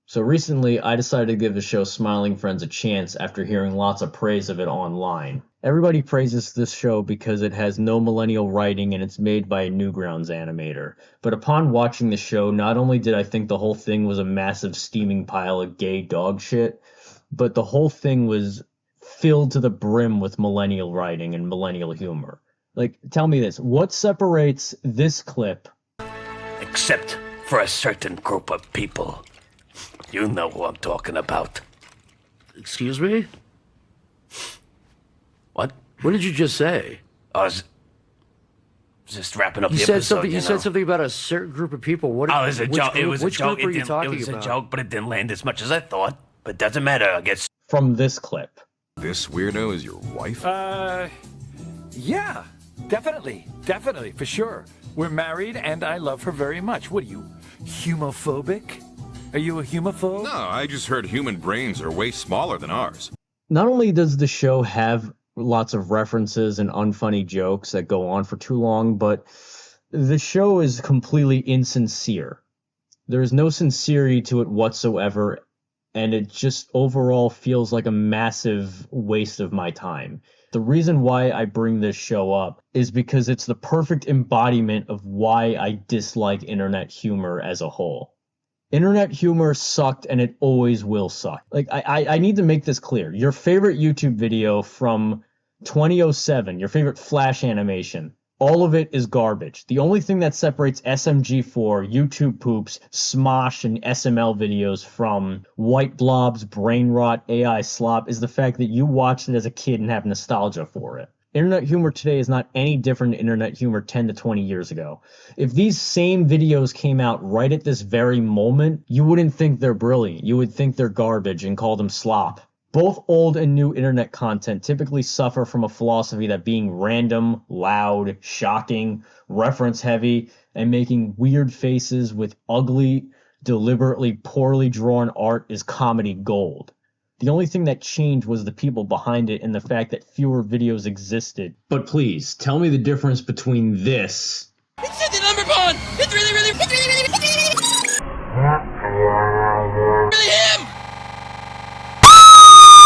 So recently, I decided to give the show Smiling Friends a chance after hearing lots of praise of it online. Everybody praises this show because it has no millennial writing and it's made by a Newgrounds animator. But upon watching the show, not only did I think the whole thing was a massive steaming pile of gay dog shit, but the whole thing was filled to the brim with millennial writing and millennial humor. Like, tell me this, what separates this clip Except for a certain group of people. You know who I'm talking about. Excuse me? What? What did you just say? I was just wrapping up You the said episode, something. You said something about a certain group of people. What? Oh, it was a joke. It was a which joke. group are you talking It was about? a joke, but it didn't land as much as I thought. But doesn't matter, I guess. from this clip? This weirdo is your wife? Yeah, definitely, for sure. We're married and I love her very much. What are you, homophobic? Are you a homophobe? No, I just heard human brains are way smaller than ours. Not only does the show have lots of references and unfunny jokes that go on for too long, but the show is completely insincere. There is no sincerity to it whatsoever, and it just overall feels like a massive waste of my time. The reason why I bring this show up is because it's the perfect embodiment of why I dislike internet humor as a whole. Internet humor sucked and it always will suck. Like, I need to make this clear. Your favorite YouTube video from 2007, your favorite Flash animation, all of it is garbage. The only thing that separates SMG4, YouTube Poops, Smosh, and SML videos from White Blob's brain rot AI slop is the fact that you watched it as a kid and have nostalgia for it. Internet humor today is not any different than internet humor 10 to 20 years ago. If these same videos came out right at this very moment, you wouldn't think they're brilliant. You would think they're garbage and call them slop. Both old and new internet content typically suffer from a philosophy that being random, loud, shocking, reference heavy, and making weird faces with ugly, deliberately poorly drawn art is comedy gold. The only thing that changed was the people behind it and the fact that fewer videos existed. But please, tell me the difference between this It's the number one! It's really him!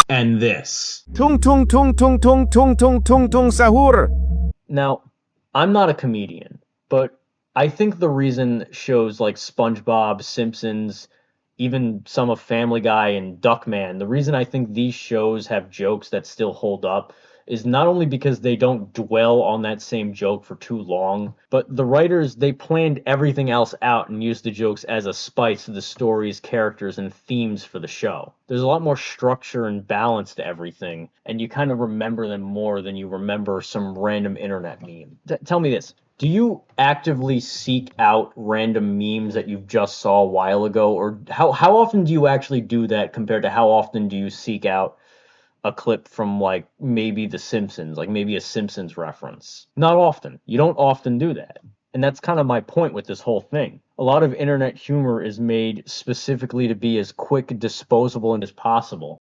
and this. Tung tung tung tung tung tung tung tung tung sahur. Now, I'm not a comedian, but I think the reason shows like SpongeBob, Simpsons, even some of Family Guy and Duckman, the reason I think these shows have jokes that still hold up is not only because they don't dwell on that same joke for too long, but the writers, they planned everything else out and used the jokes as a spice to the stories, characters, and themes for the show. There's a lot more structure and balance to everything, and you kind of remember them more than you remember some random internet meme. Tell me this. Do you actively seek out random memes that you just saw a while ago? Or how often do you actually do that compared to how often do you seek out a clip from, like, maybe The Simpsons, like maybe a Simpsons reference? Not often. You don't often do that. And that's kind of my point with this whole thing. A lot of internet humor is made specifically to be as quick and disposable as possible.